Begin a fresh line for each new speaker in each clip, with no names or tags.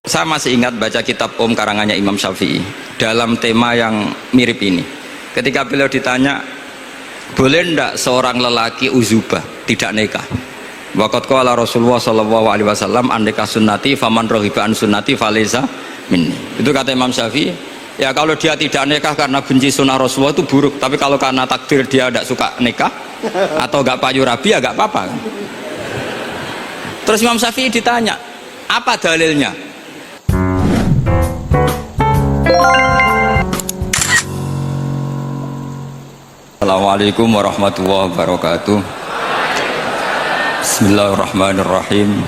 Saya masih ingat baca kitab karangannya Imam Syafi'i dalam tema yang mirip ini. Ketika beliau ditanya, boleh ndak seorang lelaki uzubah tidak nikah? Waqat qala Rasulullah sallallahu alaihi wasallam, "Andika sunnati faman rohiba an sunnati falaysa minni." Itu kata Imam Syafi'i. Ya kalau dia tidak nikah karena benci sunnah Rasulullah itu buruk, tapi kalau karena takdir dia tidak suka nikah atau gak payu rabi ya gak apa-apa. Terus Imam Syafi'i ditanya, apa dalilnya? Assalamualaikum warahmatullahi wabarakatuh. Bismillahirrahmanirrahim.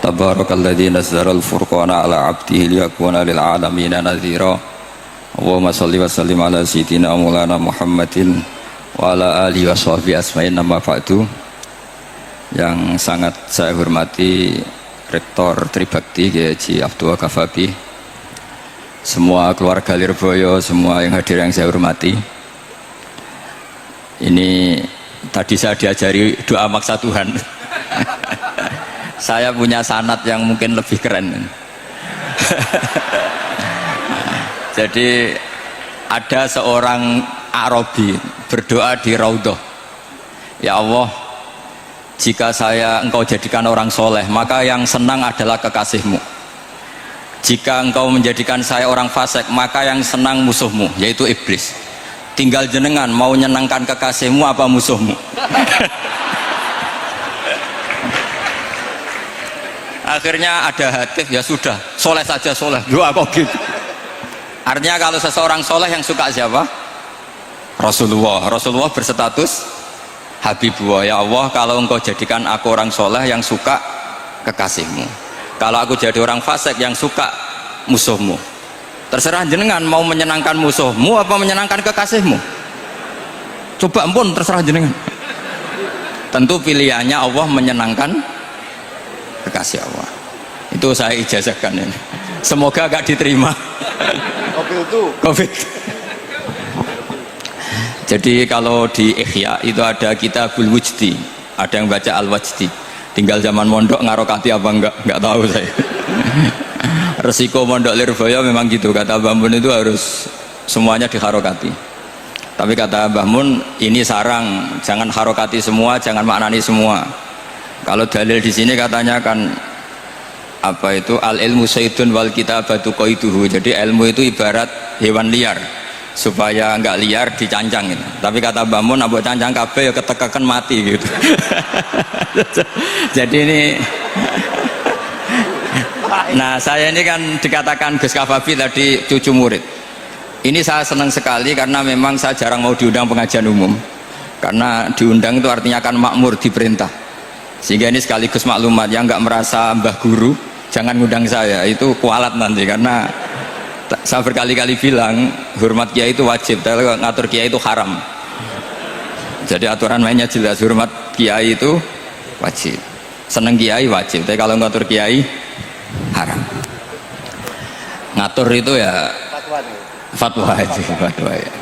Tabarakalladzi nazzala al-furqana ala 'abdihi liyakuna lil 'alamin nadhira. Allahumma shalli wa sallim ala sayyidina maulana Muhammadin wa ala alihi wa sahbihi asma'in amma ba'du. Yang sangat saya hormati Rektor Tribakti Kiai Haji Abdul Kafabi, semua keluarga Lirboyo, semua yang hadir yang saya hormati. Ini tadi saya diajari doa maksa Tuhan. Saya punya sanad yang mungkin lebih keren. Jadi ada seorang Arabi berdoa di Raudhah, ya Allah, jika engkau jadikan orang soleh, maka yang senang adalah kekasihmu. Jika engkau menjadikan saya orang fasik, maka yang senang musuhmu, yaitu iblis. Tinggal jenengan mau nyenangkan kekasihmu apa musuhmu. Akhirnya ada hadis, ya sudah, soleh saja soleh, doa kok gitu. Artinya kalau seseorang soleh yang suka siapa? Rasulullah berstatus Habibullah. Ya Allah, kalau engkau jadikan aku orang soleh yang suka kekasihmu, kalau aku jadi orang fasik yang suka musuhmu, terserah jenengan mau menyenangkan musuhmu apa menyenangkan kekasihmu. Coba ampun, terserah jenengan. Tentu pilihannya Allah menyenangkan kekasih Allah. Itu saya ijazahkan ini. Semoga gak diterima. Covid. Jadi kalau di Ihya itu ada Kitabul Wujdi, ada yang baca Al-Wajdi. Tinggal zaman mondok ngarokati apa enggak tahu saya. Resiko mondok Lirboyo memang gitu, kata Mbah Mun itu harus semuanya diharokati. Tapi kata Mbah Mun ini sarang, jangan harokati semua, jangan maknani semua. Kalau dalil di sini katanya kan apa itu, al ilmu saydun wal kitabatu qaiduhu. Jadi ilmu itu ibarat hewan liar, supaya enggak liar dicancang gitu. Tapi kata Mbah Mun, abok cancang kabeh ya ketekekan mati gitu. Jadi ini nah, saya ini kan dikatakan Gus Kafabi tadi cucu murid. Ini saya senang sekali karena memang saya jarang mau diundang pengajian umum. Karena diundang itu artinya kan makmur, diperintah. Sehingga ini sekaligus maklumat, yang nggak merasa mbah guru jangan ngundang saya, itu kualat nanti. Karena saya berkali-kali bilang hormat kiai itu wajib, tapi ngatur kiai itu haram. Jadi aturan mainnya jelas, hormat kiai itu wajib, seneng kiai wajib, tapi kalau ngatur kiai haram. Ngatur itu ya fatwa aja, fatwa ya.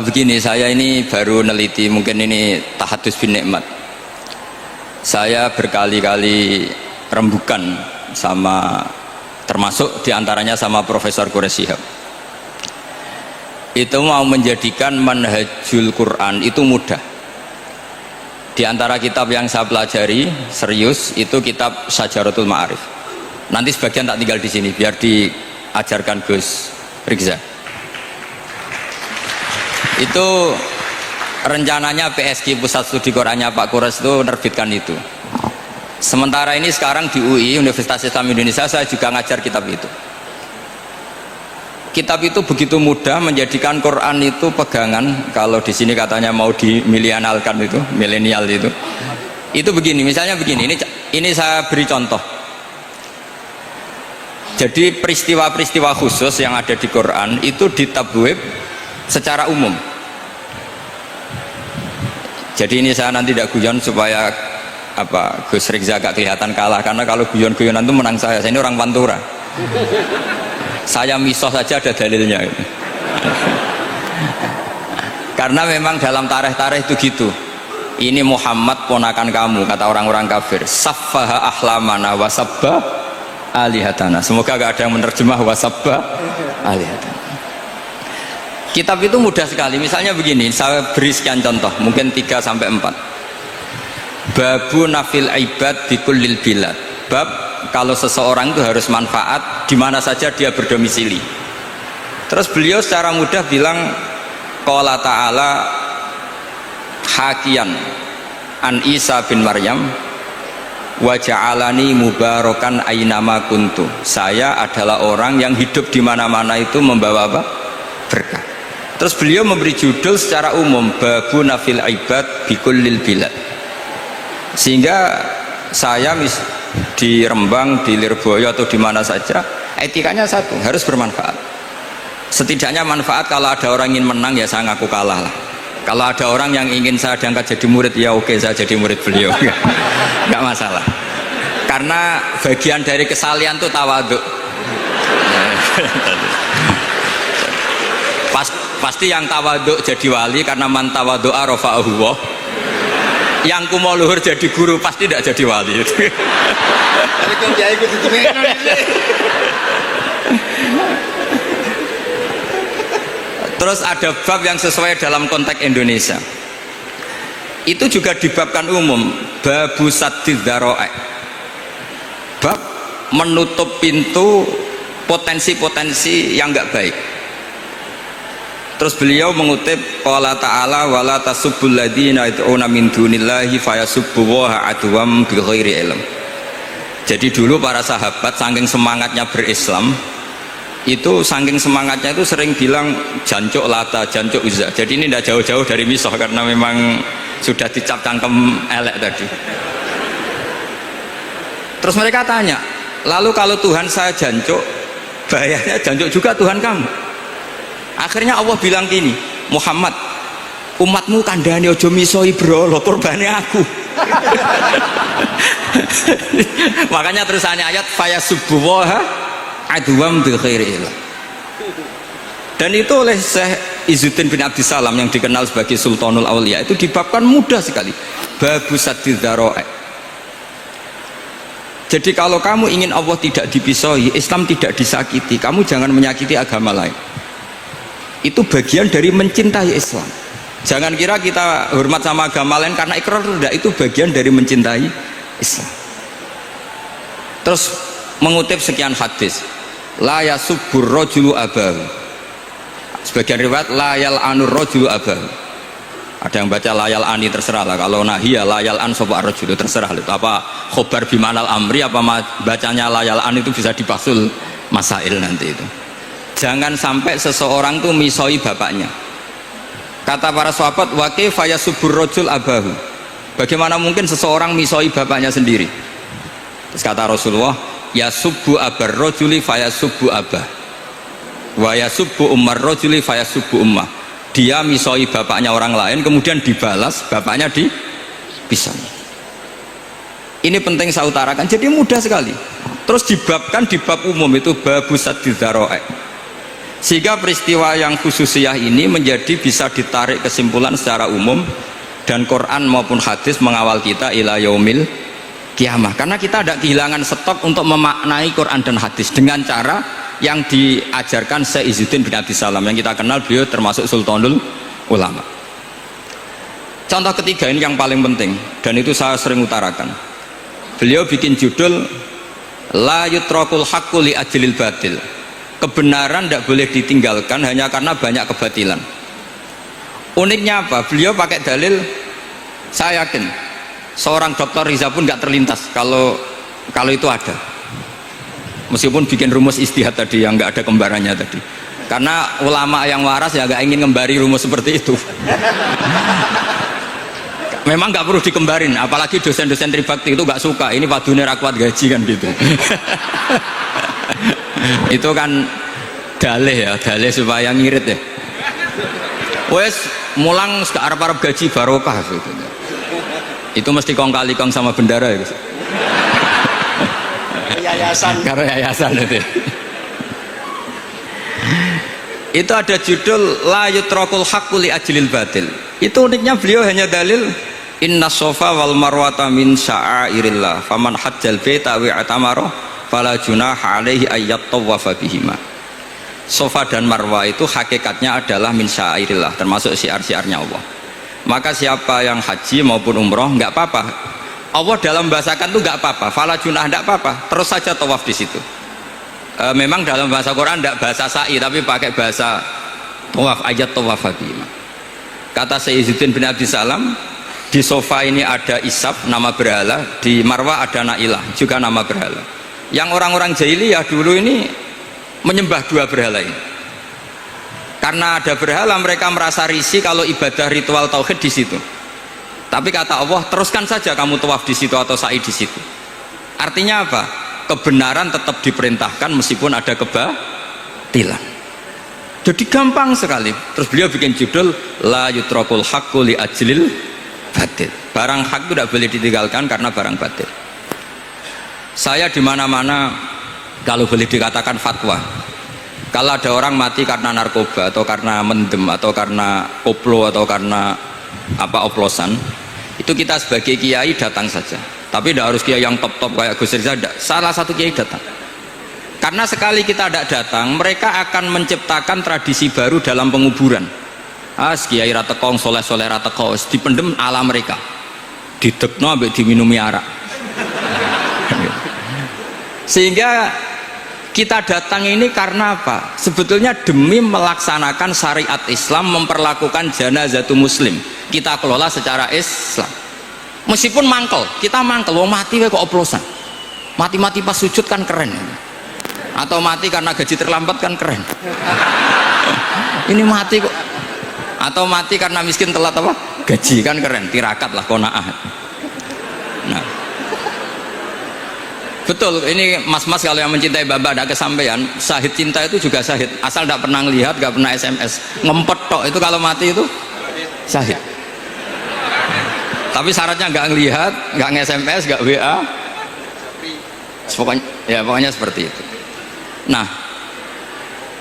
Begini, saya ini baru neliti, mungkin ini tahadus bin nikmat. Saya berkali-kali rembukan sama, termasuk diantaranya sama Profesor Quraish Shihab. Itu mau menjadikan manhajul Quran itu mudah. Di antara kitab yang saya pelajari serius itu kitab Syajaratul Ma'arif. Nanti sebagian tak tinggal di sini biar diajarkan Gus Rizza. Itu rencananya PSG Pusat Studi Qurannya Pak Quraish itu menerbitkan itu. Sementara ini sekarang di UI Universitas Islam Indonesia saya juga ngajar kitab itu. Kitab itu begitu mudah menjadikan Quran itu pegangan. Kalau di sini katanya mau dimilenialkan itu, milenial itu. Itu begini, misalnya begini. Ini saya beri contoh. Jadi peristiwa-peristiwa khusus yang ada di Quran itu ditabwib secara umum. Jadi ini saya nanti tidak guyon supaya apa Gus Rizza agak kelihatan kalah, karena kalau guyon-guyonan itu menang saya. Saya ini orang Pantura. Saya misoh saja ada dalilnya gitu. Karena memang dalam tarikh-tarikh itu gitu. Ini Muhammad ponakan kamu, kata orang-orang kafir. Saffaha ahlamana wa sabba alihatana. Semoga gak ada yang menerjemah wasabba alihatana. Kitab itu mudah sekali. Misalnya begini, saya beri sekian contoh, mungkin 3 sampai 4. Babu nafil ibad bikullil bilad. Bab kalau seseorang itu harus manfaat di mana saja dia berdomisili. Terus beliau secara mudah bilang qala ta'ala hakian an Isa bin Maryam wa ja'alani mubarakan ainama kuntu. Saya adalah orang yang hidup di mana-mana itu membawa apa? Berkah. Terus beliau memberi judul secara umum babu nafil ibad bikullil bilad. Sehingga saya di Rembang, di Lirboyo atau di mana saja, etikanya satu, harus bermanfaat. Setidaknya manfaat. Kalau ada orang ingin menang ya saya ngaku kalah lah. Kalau ada orang yang ingin saya diangkat jadi murid ya oke, saya jadi murid beliau. Nggak masalah. Karena bagian dari kesalian itu tawaduk. Pasti yang tawaduk jadi wali karena man tawadu'a rafa'ahu Allah. Yang kumo luhur jadi guru pasti tidak jadi wali. Terus ada bab yang sesuai dalam konteks Indonesia. Itu juga dibabkan umum, babu saddid dzara'i. Bab menutup pintu potensi-potensi yang enggak baik. Terus beliau mengutip qala ta'ala wala tasubbul ladzina yad'una min dunillahi fayasubbullaha adwam bighairi ilm. Jadi dulu para sahabat saking semangatnya berislam, itu saking semangatnya itu sering bilang jancuk lata, jancuk uzza. Jadi ini tidak jauh-jauh dari misoh karena memang sudah dicap cangkem elek tadi. Terus mereka tanya, lalu kalau Tuhan saya jancuk, bahayanya jancuk juga Tuhan kamu. Akhirnya Allah bilang gini, Muhammad, umatmu kandhane aja misoi brolo, korbane aku. Makanya terusannya ayat fayasubbuha adwam bi khairi ilm. Dan itu oleh Syekh Izzuddin bin Abdissalam yang dikenal sebagai Sultanul Aulia itu dibabkan mudah sekali. Babu saddid dzara'i. Jadi kalau kamu ingin Allah tidak dipisoi, Islam tidak disakiti, kamu jangan menyakiti agama lain. Itu bagian dari mencintai Islam. Jangan kira kita hormat sama agama lain karena ikrar, tidak. Itu bagian dari mencintai Islam. Terus mengutip sekian hadis, la yasubbur rajulu abahu. Sebagian riwayat la yal'anur rajulu abahu. Ada yang baca layal ani, terserah lah. Kalau nahiyah layal an sopa rajulu, terserah. Apa khobar bimanal amri, apa bacanya layal an itu bisa dipasul masail nanti itu. Jangan sampai seseorang tuh misoi bapaknya. Kata para sahabat, wa kaifa yasubbur rajul abahu. Bagaimana mungkin seseorang misoi bapaknya sendiri? Terus kata Rasulullah, yasubbu abar rajuli fayasubbu abah. Wa yasubbu ummar rajuli fayasubbu ummah. Dia misoi bapaknya orang lain kemudian dibalas bapaknya dipisoi. Ini penting saya utarakan. Jadi mudah sekali. Terus dibabkan di bab umum itu babu saddid dzara'i. Sehingga peristiwa yang khususiyah ini menjadi bisa ditarik kesimpulan secara umum, dan Quran maupun hadis mengawal kita ila yaumil kiamah. Karena kita tidak kehilangan stok untuk memaknai Quran dan hadis dengan cara yang diajarkan Syekh Izzuddin bin Abdissalam yang kita kenal, beliau termasuk Sultanul Ulama. Contoh ketiga ini yang paling penting dan itu saya sering utarakan. Beliau bikin judul la yutrakul haqqu li ajlil batil. Kebenaran tidak boleh ditinggalkan hanya karena banyak kebatilan. Uniknya apa? Beliau pakai dalil, saya yakin seorang Dr. Riza pun nggak terlintas kalau itu ada. Meskipun bikin rumus istihad tadi yang nggak ada kembarannya tadi. Karena ulama yang waras ya nggak ingin ngembari rumus seperti itu. Memang nggak perlu dikembarin, apalagi dosen-dosen tribakti itu nggak suka. Ini padune ra kuat gaji kan gitu. Itu kan dalih ya, dalih supaya ngirit ya. Wes mulang gak arep-arep gaji barokah gitu. Itu mesti kong kali kong sama bendara ya. Yayasan. Karena yayasan itu. Itu ada judul la yutrakul haqqu li ajlil batil. Itu uniknya beliau hanya dalil inna sofa wal marwata min sya'airillah faman hajjal baita wa atamara fala junaha alaihi ayyat tawafa bihima. Safa dan Marwah itu hakikatnya adalah min syairillah, termasuk syiar-syiarnya Allah. Maka siapa yang haji maupun umroh nggak apa-apa. Allah dalam bahasakan tuh nggak apa-apa, fala junah nggak apa-apa, terus saja tawaf di situ. Memang dalam bahasa Quran nggak bahasa sa'i, tapi pakai bahasa tawaf, ayat tawaf bihima. Kata Sayyiduddin bin Abdissalam, di Safa ini ada Isab, nama berhala, di Marwah ada Nailah, juga nama berhala. Yang orang-orang jahiliyah dulu ini menyembah dua berhala ini. Karena ada berhala, mereka merasa risih kalau ibadah ritual tauhid di situ. Tapi kata Allah, teruskan saja kamu tawaf di situ atau sa'i di situ. Artinya apa? Kebenaran tetap diperintahkan meskipun ada kebatilan. Jadi gampang sekali. Terus beliau bikin judul la yutrakul haqqu li ajlil batil. Barang hak itu tidak boleh ditinggalkan karena barang batil. Saya di mana-mana kalau boleh dikatakan fatwa, kalau ada orang mati karena narkoba atau karena mendem atau karena koplo atau karena oplosan, itu kita sebagai kiai datang saja. Tapi tidak harus kiai yang top-top kayak Gus Rizal, salah satu kiai datang. Karena sekali kita tidak datang, mereka akan menciptakan tradisi baru dalam penguburan. Kiai ratekong soleh-soleh ratekong dipendem ala mereka, didekno ambek diminumi arak. Sehingga kita datang ini karena apa? Sebetulnya demi melaksanakan syariat Islam, memperlakukan janazatu muslim. Kita kelola secara Islam. Meskipun mangkel, kita mangkel, wong mati kok oplosan. Mati-mati pas sujud kan keren. Atau mati karena gaji terlambat kan keren. Ini mati kok. Atau mati karena miskin telat apa? Gaji kan keren, tirakat lah qanaah. Nah. Betul, ini mas-mas kalau yang mencintai Bapak ada kesampaian, syahid cinta itu juga syahid, asal tidak pernah lihat, tidak pernah SMS, ngempet tok itu kalau mati itu syahid. Tapi syaratnya nggak ngelihat, nggak nge-SMS, nggak WA, pokoknya seperti itu. Nah,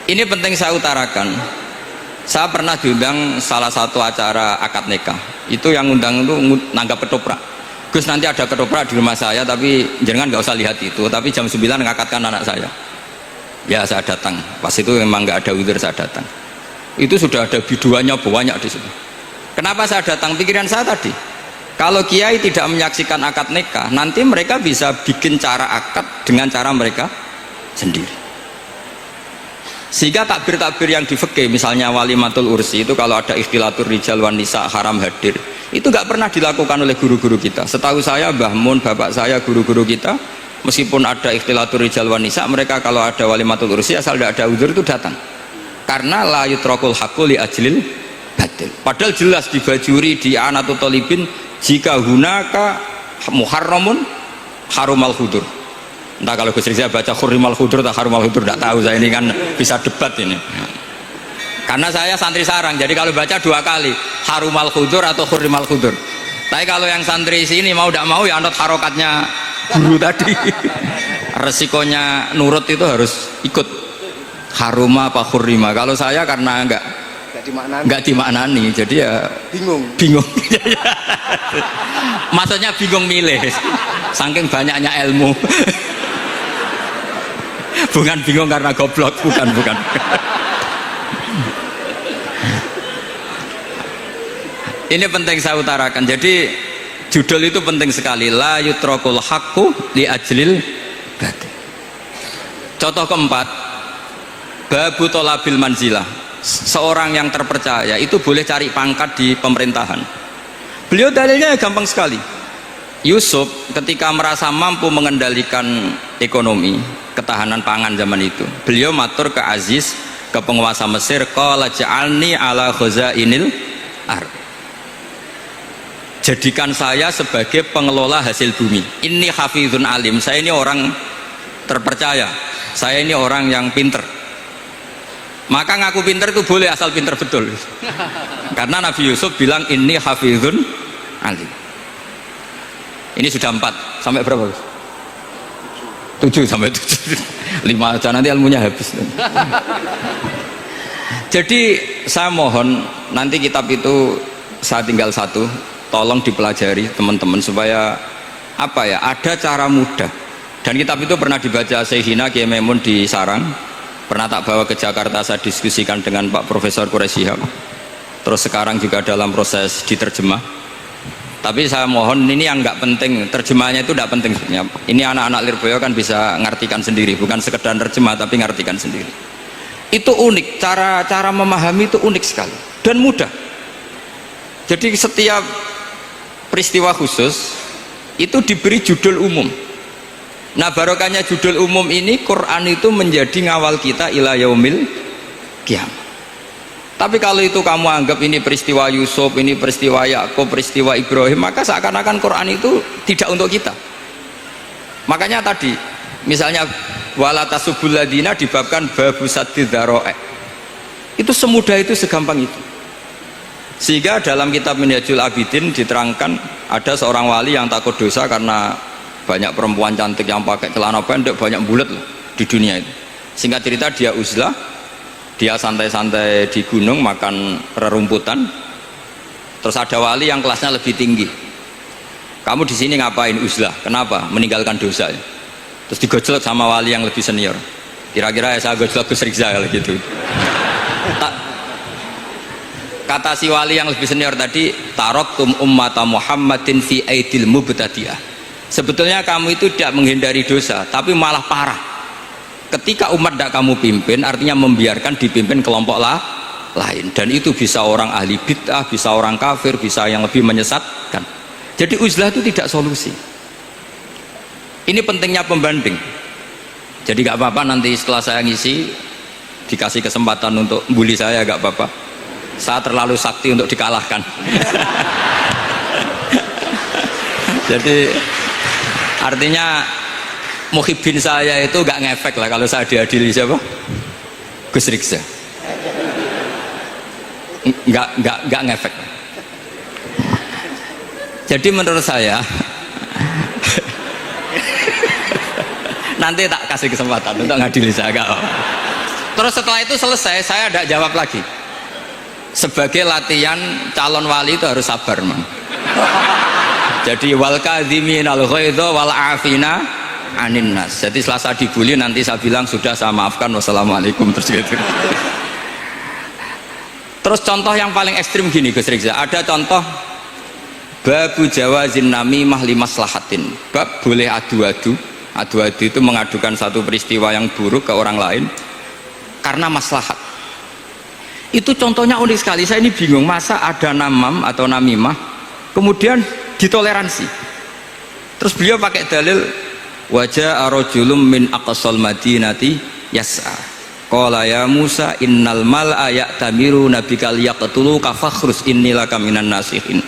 ini penting saya utarakan. Saya pernah diundang salah satu acara akad nikah, itu yang undang itu nanggap ketoprak. Gus, nanti ada ketoprak di rumah saya, tapi jangan nggak usah lihat itu, tapi jam 9 ngakatkan anak saya. Ya saya datang, pas itu memang nggak ada udzur, saya datang. Itu sudah ada biduannya banyak di situ. Kenapa saya datang? Pikiran saya tadi, kalau kiai tidak menyaksikan akad nikah, nanti mereka bisa bikin cara akad dengan cara mereka sendiri. Sehingga takbir-takbir yang di fikih, misalnya walimatul ursi itu kalau ada ikhtilatur rijal wan nisa haram hadir, itu nggak pernah dilakukan oleh guru-guru kita. Setahu saya Mbah Mun, bapak saya, guru-guru kita, meskipun ada ikhtilatur rijal wan nisa, mereka kalau ada walimatul ursi asal tidak ada udzur itu datang. Karena la yutrakul haqqu li ajlil batil. Padahal jelas dibajuri di Anatul Talibin, jika hunaka muharramun harumal hudur. Entah kalau Gus Rizal baca khurrimal hudur atau harumal hudur, tidak tahu, saya ini kan bisa debat ini. Karena saya santri sarang, jadi kalau baca dua kali harumal hudur atau khurrimal hudur. Tapi kalau yang santri sini mau tidak mau ya anut harokatnya guru tadi. Resikonya nurut itu harus ikut haruma apa khurrima. Kalau saya karena nggak dimaknani, jadi ya bingung. Maksudnya bingung milih, saking banyaknya ilmu. Bukan bingung karena goblok, bukan. Ini penting saya utarakan. Jadi judul itu penting sekali, la yutrakul haqqu li ajlil batil. Contoh keempat, babu tolabil manzilah. Seorang yang terpercaya itu boleh cari pangkat di pemerintahan. Beliau dalilnya gampang sekali. Yusuf ketika merasa mampu mengendalikan ekonomi, ketahanan pangan zaman itu, beliau matur ke Aziz, ke penguasa Mesir, qala ja'alni ala khazainil ardh, jadikan saya sebagai pengelola hasil bumi. Ini hafizun alim, saya ini orang terpercaya, saya ini orang yang pinter. Maka ngaku pinter itu boleh asal pinter betul. Karena Nabi Yusuf bilang ini hafizun alim. Ini sudah 4 sampai berapa? 7 sampai 7. 5 aja nanti ilmunya habis. Jadi saya mohon nanti kitab itu saya tinggal 1, tolong dipelajari teman-teman supaya ada cara mudah Dan kitab itu pernah dibaca Syekhina Kiai Maimun di Sarang, pernah tak bawa ke Jakarta, saya diskusikan dengan Pak Profesor Quraisy Shihab. Terus sekarang juga dalam proses diterjemah. Tapi saya mohon, ini yang nggak penting, terjemahnya itu nggak penting sebenarnya. Ini anak-anak Lirboyo kan bisa ngartikan sendiri, bukan sekedar terjemah tapi ngartikan sendiri. Itu unik, cara memahami itu unik sekali dan mudah. Jadi setiap peristiwa khusus itu diberi judul umum. Nah barokahnya judul umum ini, Quran itu menjadi ngawal kita ila yaumil qiyamah. Tapi kalau itu kamu anggap ini peristiwa Yusuf, ini peristiwa Yakub, peristiwa Ibrahim, maka seakan-akan Quran itu tidak untuk kita. Makanya tadi misalnya wala tasubul ladina dibabkan babu saddid dzara'i. Itu semudah itu, segampang itu. Sehingga dalam kitab Minhajul Abidin diterangkan ada seorang wali yang takut dosa karena banyak perempuan cantik yang pakai celana pendek, banyak bulat loh di dunia itu. Singkat cerita dia uzlah, dia santai-santai di gunung makan rerumputan. Terus ada wali yang kelasnya lebih tinggi. Kamu di sini ngapain uzlah? Kenapa? Meninggalkan dosa. Terus digojlok sama wali yang lebih senior. Kira-kira ya saya gojlok Gus Rizal gitu. Kata si wali yang lebih senior tadi, taraktum ummata Muhammadin fi aidil mubtadi'ah. Sebetulnya kamu itu tidak menghindari dosa, tapi malah parah. Ketika umat tidak kamu pimpin, artinya membiarkan dipimpin kelompok lain, dan itu bisa orang ahli bid'ah, bisa orang kafir, bisa yang lebih menyesatkan. Jadi uzlah itu tidak solusi. Ini pentingnya pembanding. Jadi gak apa-apa nanti setelah saya ngisi dikasih kesempatan untuk bully saya, gak apa-apa. Saya terlalu sakti untuk dikalahkan. Jadi artinya muhibbin saya itu gak ngefek lah kalau saya diadili siapa? Gus Riksa. Gak ngefek. Jadi menurut saya nanti tak kasih kesempatan untuk ngadili saya. Terus setelah itu selesai, saya tidak jawab lagi. Sebagai latihan calon wali itu harus sabar, man. Jadi wal kadhimin al ghaidha wal afina anin nas. Jadi setelah saya dibully nanti saya bilang sudah, saya maafkan, wassalamualaikum, terus gitu. Terus contoh yang paling ekstrim gini Gus Rizal, ada contoh babu jawazin namimah limaslahatin. Bab boleh adu-adu itu mengadukan satu peristiwa yang buruk ke orang lain karena maslahat. Itu contohnya unik sekali. Saya ini bingung, masa ada namam atau namimah kemudian ditoleransi. Terus beliau pakai dalil wajah rajulun min aqsal madinati yas'a qala ya Musa innal mal'a ya'tamiru nabikal yaqtuluka fakhrus innilaka minan nasihin.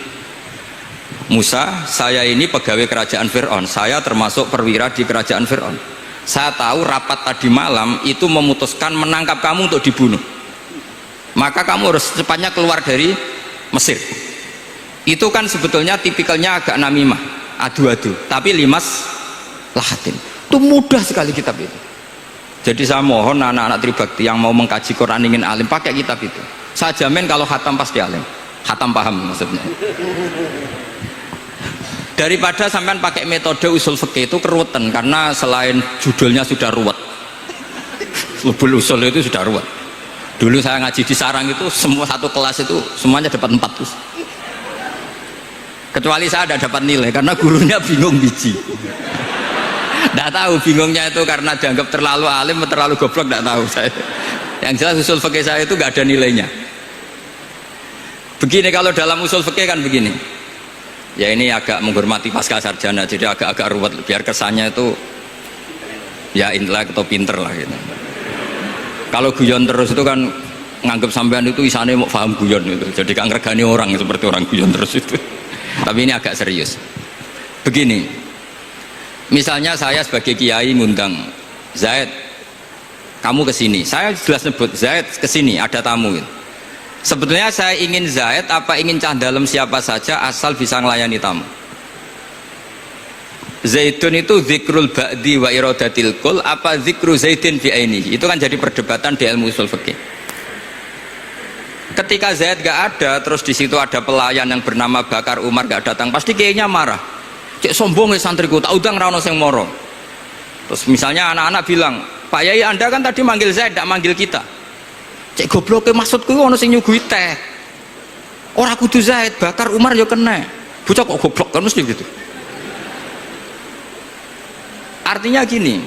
Musa, saya ini pegawai kerajaan Fir'aun, saya termasuk perwira di kerajaan Fir'aun. Saya tahu rapat tadi malam itu memutuskan menangkap kamu untuk dibunuh, maka kamu harus secepatnya keluar dari Mesir. Itu kan sebetulnya tipikalnya agak namimah, adu-adu, tapi limas lahatin. Itu mudah sekali kitab itu. Jadi saya mohon anak-anak Tribakti yang mau mengkaji Quran ingin alim, pakai kitab itu. Saya jamin kalau khatam pasti alim, khatam paham maksudnya. Daripada sampean pakai metode usul fikih itu keruwetan, karena selain judulnya sudah ruwet, lubul usul itu sudah ruwet. Dulu saya ngaji di Sarang itu semua satu kelas itu semuanya dapat 4 terus. Kecuali saya ada dapat nilai karena gurunya bingung biji. Tidak tahu bingungnya itu karena dianggap terlalu alim atau terlalu goblok, tidak tahu saya. Yang jelas usul fikih saya itu nggak ada nilainya. Begini kalau dalam usul fikih kan begini. Ya ini agak menghormati pasca sarjana, jadi agak-agak ruwet biar kesannya itu ya intelek atau pinter lah gitu. Kalau guyon terus itu kan nganggep sampean itu isane mau paham guyon itu, jadi kan ngergani orang seperti orang guyon terus itu. Tapi ini agak serius. Begini, misalnya saya sebagai kiai ngundang Zaid, kamu kesini, saya jelas sebut Zaid kesini, ada tamu gitu. Sebetulnya saya ingin Zaid apa ingin cah dalam siapa saja asal bisa melayani tamu. Zaidun itu zikrul ba'di wa iradatil kul apa zikru Zaidin fi ainihi, itu kan jadi perdebatan di ilmu usul fikih. Ketika Zaid gak ada, terus di situ ada pelayan yang bernama Bakar Umar gak datang, pasti kayaknya marah. Cek sombong ya santriku, tak udang rano sing moro. Terus misalnya anak-anak bilang, Pak Yai Anda kan tadi manggil Zaid, tidak manggil kita. Cek gobloknya maksudku ono sing nyuguhi teh. Orang kudu Zaid, Bakar, Umar ya kena. Bocah kok goblok kan mesti gitu. Artinya gini,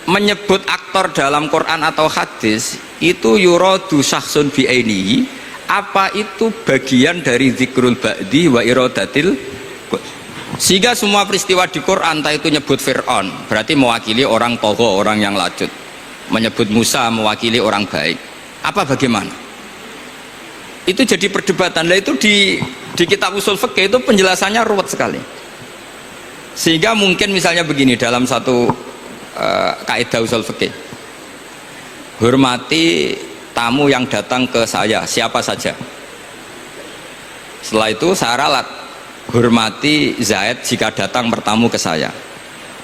menyebut aktor dalam Quran atau hadis itu yuradu syakhsun bi'ainihi, apa itu bagian dari zikrul ba'di wa iradatil. Sehingga semua peristiwa di Quran, entah itu nyebut Fir'aun berarti mewakili orang togo, orang yang lacut, menyebut Musa mewakili orang baik, apa bagaimana itu jadi perdebatan. Nah itu di kitab usul fikih itu penjelasannya ruwet sekali. Sehingga mungkin misalnya begini dalam satu kaidah usul fikih, hormati tamu yang datang ke saya siapa saja. Setelah itu saya ralat, hormati Zaid jika datang bertamu ke saya.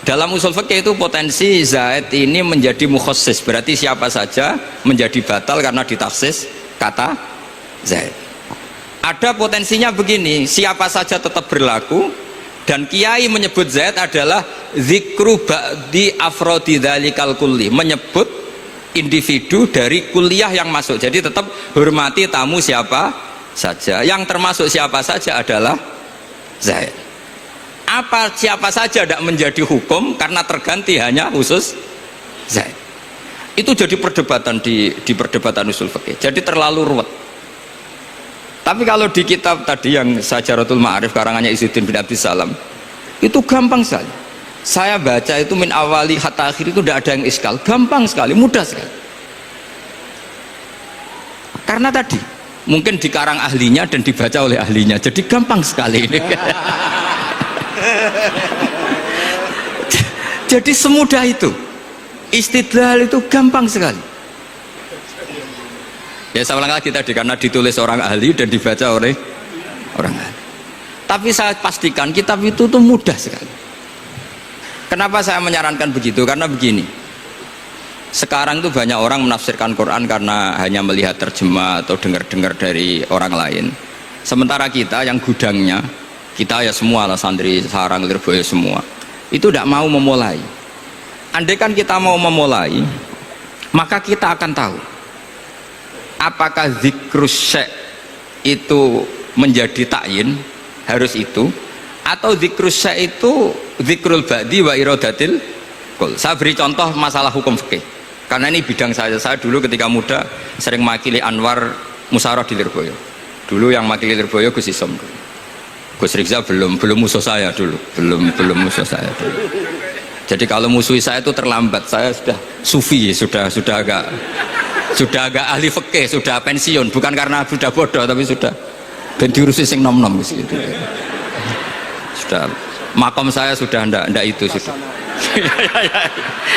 Dalam usul fikih itu potensi Zaid ini menjadi mukhassis, berarti siapa saja menjadi batal karena ditaksis kata Zaid. Ada potensinya begini, siapa saja tetap berlaku, dan kiai menyebut Zaid adalah zikru ba'di afrodi dzalikal kulli, menyebut individu dari kuliah yang masuk. Jadi tetap hormati tamu siapa saja, yang termasuk siapa saja adalah Zaid. Apa siapa saja tidak menjadi hukum karena terganti hanya khusus Zaid. Itu jadi perdebatan di perdebatan usul fikih. Jadi terlalu ruwet. Tapi kalau di kitab tadi yang Syajaratul Ma'arif karangannya Izzuddin bin Abdissalam itu gampang sekali. Saya baca itu min awali hatta akhir itu tidak ada yang iskal, gampang sekali, mudah sekali. Karena tadi mungkin dikarang ahlinya dan dibaca oleh ahlinya, jadi gampang sekali ini. Jadi semudah itu, istidlal itu gampang sekali. Ya saya ulang lagi tadi, karena ditulis orang ahli dan dibaca oleh orang ahli. Tapi saya pastikan kitab itu tuh mudah sekali. Kenapa saya menyarankan begitu? Karena begini, sekarang tuh banyak orang menafsirkan Quran karena hanya melihat terjemah atau dengar-dengar dari orang lain. Sementara kita yang gudangnya, kita ya semua lah, santri, sarang, lirboyo semua, itu tidak mau memulai. Andai kan kita mau memulai, maka kita akan tahu apakah zikrus syek itu menjadi takyin, harus itu, atau zikrus syek itu zikrul ba'di wa iradatil kul. Saya beri contoh masalah hukum fikih karena ini bidang saya dulu ketika muda sering makili Anwar Musyawarah di Lirboyo. Dulu yang makili Lirboyo Gus Isom, Gus Rizza belum musuh saya dulu, belum musuh saya dulu. Jadi kalau musuh saya itu terlambat, saya sudah sufi, sudah agak ahli fikih, sudah pensiun, bukan karena sudah bodoh tapi sudah dan diurusi sing nom-nom gitu. Sudah makam saya sudah ndak itu sudah.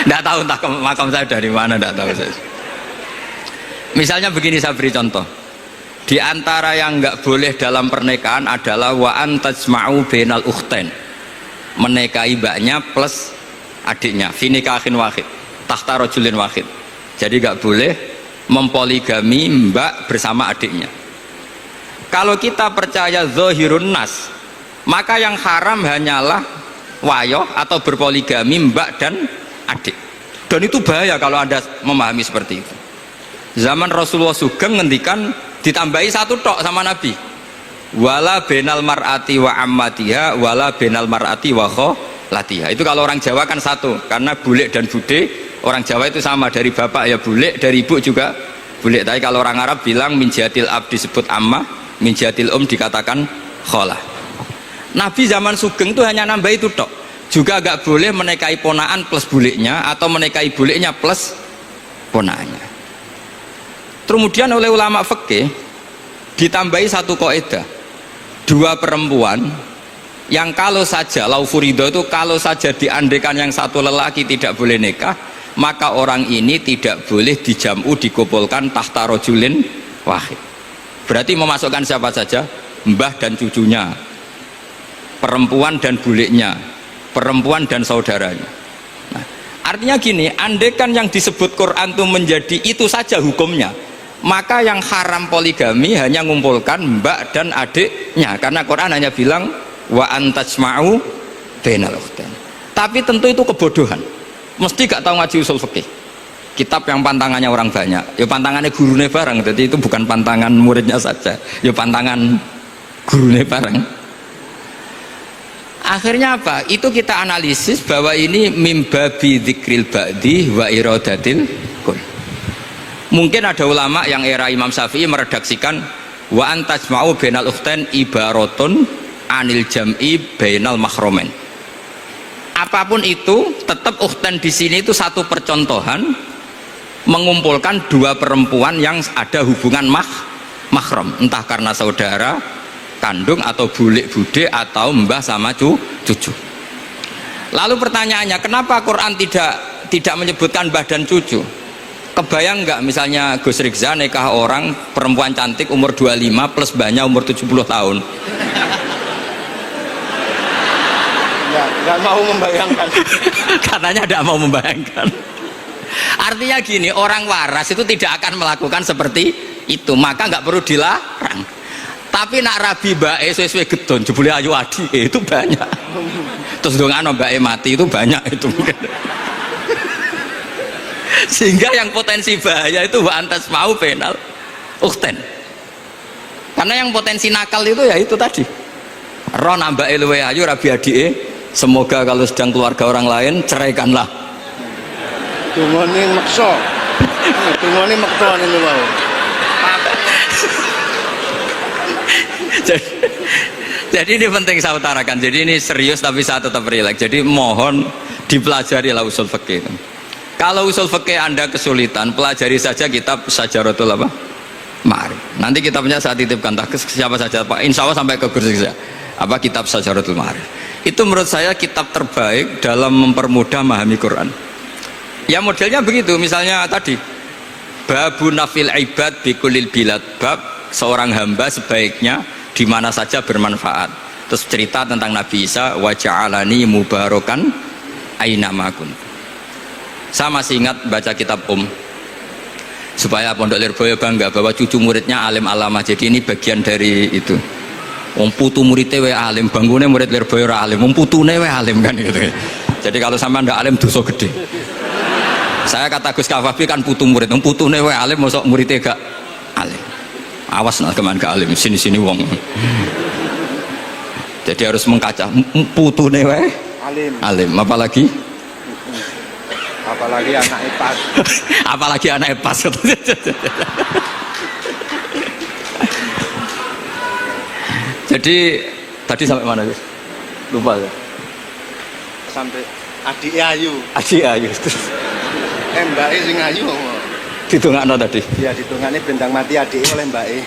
Ndak tahu entah makam saya dari mana, ndak tahu saya. Misalnya begini, saya beri contoh. Di antara yang nggak boleh dalam pernikahan adalah wa antajma'u bainal ukhtain. Menikahi mbaknya plus adiknya, fi nikahin wahid, tahta rajulin wahid. Jadi nggak boleh mempoligami mbak bersama adiknya. Kalau kita percaya zahirun nas, maka yang haram hanyalah wayoh atau berpoligami mbak dan adik. Dan itu bahaya kalau Anda memahami seperti itu. Zaman Rasulullah Sugeng ngendikan ditambahi satu tok sama Nabi, wala benal mar'ati wa ammatiha wala benal mar'ati wa kholatiha. Itu kalau orang Jawa kan satu, karena bule dan bude orang Jawa itu sama, dari bapak ya bule, dari ibu juga bule. Tapi kalau orang Arab bilang min jihatil ab disebut ammah, min jihatil dikatakan kholah. Nabi zaman Sugeng itu hanya nambah itu tok. Juga agak boleh menikahi ponaan plus buleknya atau menikahi buleknya plus ponaannya. Kemudian oleh ulama fikih ditambahi satu kaidah, dua perempuan yang kalau saja laufurido itu kalau saja diandekan yang satu lelaki tidak boleh nikah, maka orang ini tidak boleh dijamu dikumpulkan tahta rajulin wahid. Berarti memasukkan siapa saja, mbah dan cucunya, perempuan dan buleknya, perempuan dan saudaranya. Nah, artinya gini, andekan yang disebut Quran itu menjadi itu saja hukumnya, maka yang haram poligami hanya mengumpulkan mbak dan adiknya, karena Quran hanya bilang wa antajma'u bainal ukhtain. Tapi tentu itu kebodohan. mesti gak tahu ngaji usul fikih. Kitab yang pantangannya orang banyak, ya pantangannya gurune bareng, jadi itu bukan pantangan muridnya saja, ya pantangan gurune bareng. Akhirnya apa? Itu kita analisis bahwa ini mimbabi dzikril ba'di wa iradatil kun. Mungkin ada ulama yang era Imam Syafi'i meredaksikan wa antajma'u bainal ukhtain ibaratun anil jam'i bainal mahromen. Apapun itu, tetap ukhtain di sini itu satu percontohan mengumpulkan dua perempuan yang ada hubungan mahram, entah karena saudara kandung atau bulik bude atau mbah sama cucu. Lalu pertanyaannya, kenapa Quran tidak menyebutkan mbah dan cucu? Kebayang nggak misalnya Gus Rizza nikah orang perempuan cantik umur 25 plus mbahnya umur 70 tahun?
Nggak mau membayangkan.
Katanya tidak mau membayangkan. Artinya gini, orang waras itu tidak akan melakukan seperti itu, maka nggak perlu dilarang. Tapi nak rabi bae sesuai gedon jebule ayu adi itu banyak. Terus dongano bae mati itu banyak itu. Sehingga yang potensi bahaya itu wa antas mau penal ukhten. Karena yang potensi nakal itu ya itu tadi. Ron ambake luwe ayu rabi adike, semoga kalau sedang keluarga orang lain ceraikanlah.
Tungone maksa. Tungone maksa niku wae.
Jadi ini penting saya utarakan. Jadi ini serius tapi saya tetap rileks. Jadi mohon dipelajari lah usul fikih. Kalau usul fikih Anda kesulitan, pelajari saja kitab Syajaratul apa? Ma'arif. Nanti kitabnya saya titipkan ke siapa saja Pak. Insya Allah sampai ke Gus Rizza. Apa kitab Syajaratul Ma'arif. Itu menurut saya kitab terbaik dalam mempermudah memahami Quran. Ya modelnya begitu, misalnya tadi babu nafil ibad bikulil bilad, bab seorang hamba sebaiknya di mana saja bermanfaat. Terus cerita tentang Nabi Isa, wa ja'alani mubarakan aina ma kuntu. Saya masih ingat baca kitab supaya Pondok Lirboyo bangga bahwa cucu muridnya alim alama. Jadi ini bagian dari itu. Wong putu muridnya we alim, bangunnya murid Lirboyo ra alim, wong putune we alim kan gitu. Jadi kalau sama ndak alim dosa gede. Saya kata Gus Kafabi kan putu murid, putune wae alim mosok muridnya gak alim. Awas nak keman gak alim, sini-sini wong. Jadi harus mengkaca, putune wae alim. Apalagi
anak epas.
Apalagi anak epas. Jadi tadi sampai mana Gus? Lupa ya.
Sampai adik ayu.
Adik ayu.
Mbake sing ayu.
Ditungakno tadi.
Iya, ditungane bentang mati adike oleh mbake.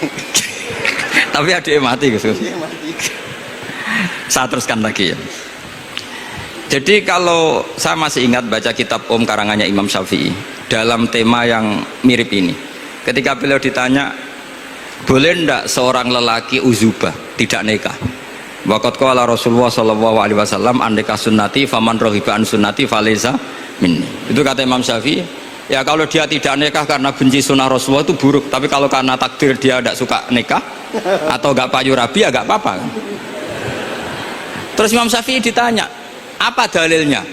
Tapi adike mati Gus.
Iya, mati.
Saya teruskan lagi ya. Jadi kalau saya masih ingat baca kitab karangannya Imam Syafi'i dalam tema yang mirip ini. Ketika beliau ditanya, boleh ndak seorang lelaki uzubah tidak nikah? Waqat qala Rasulullah sallallahu alaihi wasallam an nikah sunnati faman rohiba an sunnati falaysa minni. Itu kata Imam Syafi'i. Ya kalau dia tidak nikah karena benci sunnah Rasulullah itu buruk, tapi kalau karena takdir dia tidak suka nikah atau gak payu rabi ya gak apa-apa. Terus Imam Syafi'i ditanya, apa dalilnya?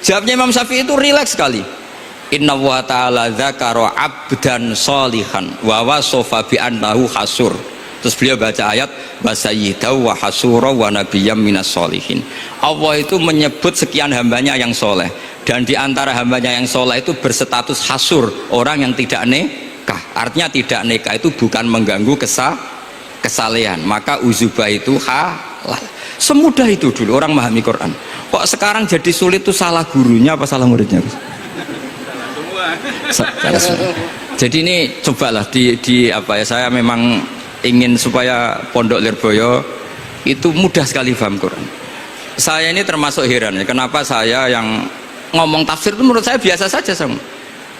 Jawabnya Imam Syafi'i itu rileks sekali. Inna wa ta'ala dzakara abdan sholihan wa wasofa bi annahu hasur. Terus beliau baca ayat wasayyidaw wa hasura wa nabiyyam minas sholihin. Allah itu menyebut sekian hambanya yang soleh, dan di antara hambanya yang soleh itu berstatus hasur, orang yang tidak nikah. Artinya tidak nikah itu bukan mengganggu kesalehan, maka uzubah itu halal. Semudah itu dulu orang memahami Quran. Kok sekarang jadi sulit tuh salah gurunya apa salah muridnya? Jadi ini cobalah di apa ya, saya memang ingin supaya Pondok Lirboyo itu mudah sekali paham Quran. Saya ini termasuk heran ya, kenapa saya yang ngomong tafsir itu menurut saya biasa saja sama.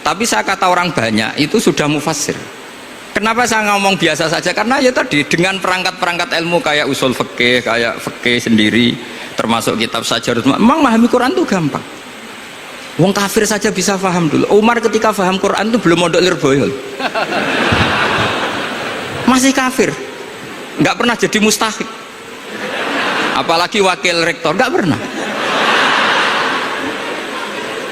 Tapi saya kata orang banyak itu sudah mufassir. Kenapa saya ngomong biasa saja? Karena ya tadi dengan perangkat-perangkat ilmu kayak usul fikih, kayak fikih sendiri, termasuk kitab Syajarut, memang memahami Quran itu gampang. Wong kafir saja bisa paham dulu. Umar ketika paham Quran itu belum Pondok Lirboyo. Masih kafir, nggak pernah jadi mustahik, apalagi wakil rektor, nggak pernah.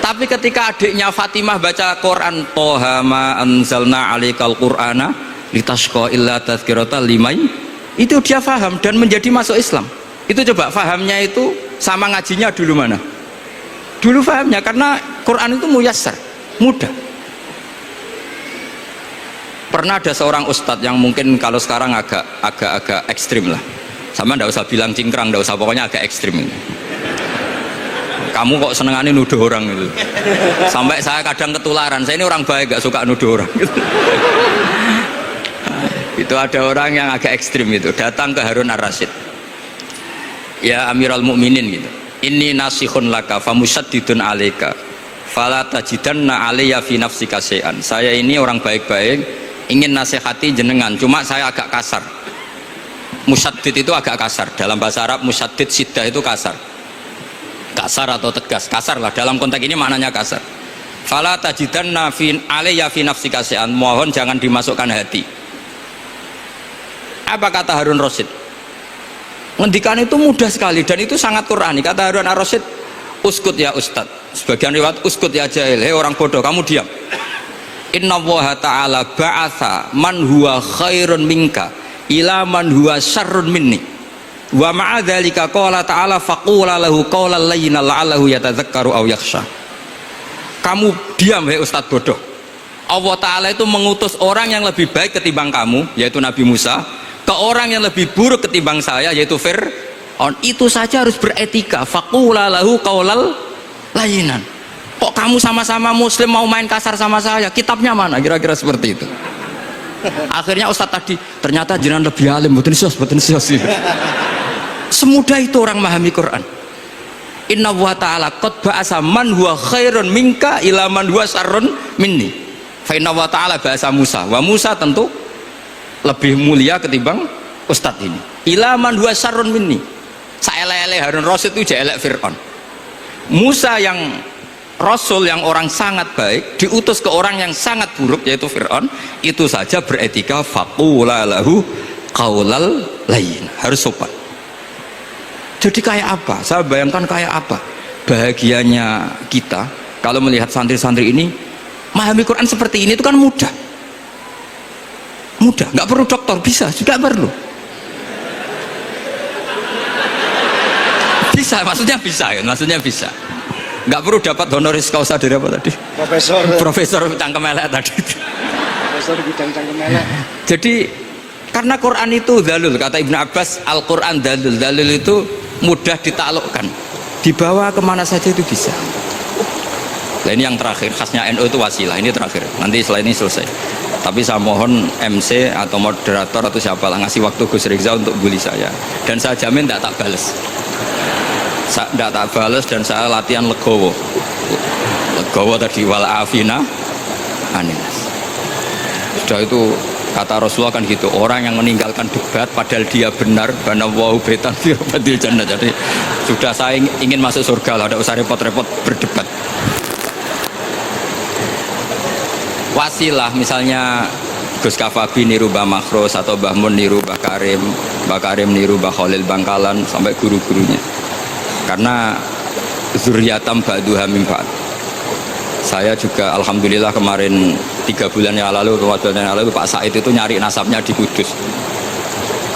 Tapi Tapi ketika adiknya Fatimah baca Quran, Toha ma anzalna alaikal qur'ana litashqa illa tazkiratan limai, itu dia faham dan menjadi masuk Islam. Itu coba fahamnya itu sama ngajinya dulu mana? Dulu fahamnya, karena Quran itu muyassar, mudah. Pernah ada seorang ustadz yang mungkin kalau sekarang agak ekstrim lah, sama ndak usah bilang cingkrang, ndak usah, pokoknya agak ekstrim ini. Kamu kok senengannya nuduh orang gitu, sampai saya kadang ketularan. Saya ini orang baik, gak suka nuduh orang gitu. Itu ada orang yang agak ekstrim itu datang ke Harun ar-Rasyid, ya Amirul Mukminin gitu, inni nasihun laka famusaddidun alaika fala tajidanna alayya fi nafsika syai'an. Saya ini orang baik-baik, ingin nasihati jenengan, cuma saya agak kasar. Musaddid itu agak kasar, dalam bahasa Arab musaddid siddah itu kasar atau tegas, kasar lah dalam konteks ini, maknanya kasar. Fala tajidanna fi alayya fi nafsika syai'an, mohon jangan dimasukkan hati. Apa kata Harun Rasyid? Ngendikan itu mudah sekali dan itu sangat Qur'ani. Kata Harun ar-Rasyid, uskut ya ustad, sebagian riwayat uskut ya jahil, hei orang bodoh, kamu diam. Inna Allaha ta'ala ba'atha man huwa khairun minka ila man huwa syarrun minni wa ma'adzalika qala ta'ala faqula lahu qawlan layyinan la'allahu yatadzakkaru aw yakhsha. Kamu diam hei ustad bodoh. Allah Ta'ala itu mengutus orang yang lebih baik ketimbang kamu, yaitu Nabi Musa, ke orang yang lebih buruk ketimbang saya, yaitu Fir'aun. Itu saja harus beretika. Faqula lahu qawlan layyinan. Kok kamu sama-sama muslim mau main kasar sama saya? Kitabnya mana? Kira-kira seperti itu. Akhirnya ustadz tadi, ternyata jenengan lebih alim, betul sios. Semudah itu orang memahami Quran. Inna wa ta'ala qad ba'asa man huwa khairun minka ila man huwa syarrun minni. Fa inna wa ta'ala ba'asa Musa. Wa Musa tentu lebih mulia ketimbang ustadz ini. Ila man huwa syarrun minni. Saelek-elek Harun Rasyid itu jelek Fir'aun. Musa yang Rasul, yang orang sangat baik, diutus ke orang yang sangat buruk, yaitu Fir'aun. Itu saja beretika faqula lahu qaulal layyin, harus sopan. Jadi kayak apa? Saya bayangkan kayak apa bahagianya kita kalau melihat santri-santri ini memahami Quran seperti ini. Itu kan mudah, nggak perlu dokter, bisa, juga perlu, bisa, maksudnya bisa, nggak perlu dapat honoris causa dari apa tadi? Profesor cangkem elek tadi. Profesor bidang cangkem elek. Jadi karena Quran itu dalil, kata Ibnu Abbas, Al-Quran dalil itu mudah ditaklukkan, dibawa kemana saja itu bisa. Nah ini yang terakhir, khasnya NU itu wasilah, ini terakhir, nanti setelah ini selesai. Tapi saya mohon MC atau moderator atau siapa lah ngasih waktu Gus Rizal untuk bully saya, dan saya jamin tidak tak balas, dan saya latihan legowo tadi, wal afina aninas. Sudah itu kata Rasulullah kan gitu, orang yang meninggalkan debat padahal dia benar, bana wau betan fi rabbil jannah. Jadi sudah saya ingin masuk surga lah, tidak usah repot-repot berdebat. Wasilah misalnya Gus Kafabi niru Mbah Makhrus, atau Mbah Mun niru Mbah Karim niru Mbah Khalil Bangkalan, sampai guru-gurunya. Karena zuriyatam ba'duha min ba'd. Saya juga alhamdulillah kemarin 3 bulan yang lalu, 4 bulan yang lalu, Pak Said itu nyari nasabnya di Kudus.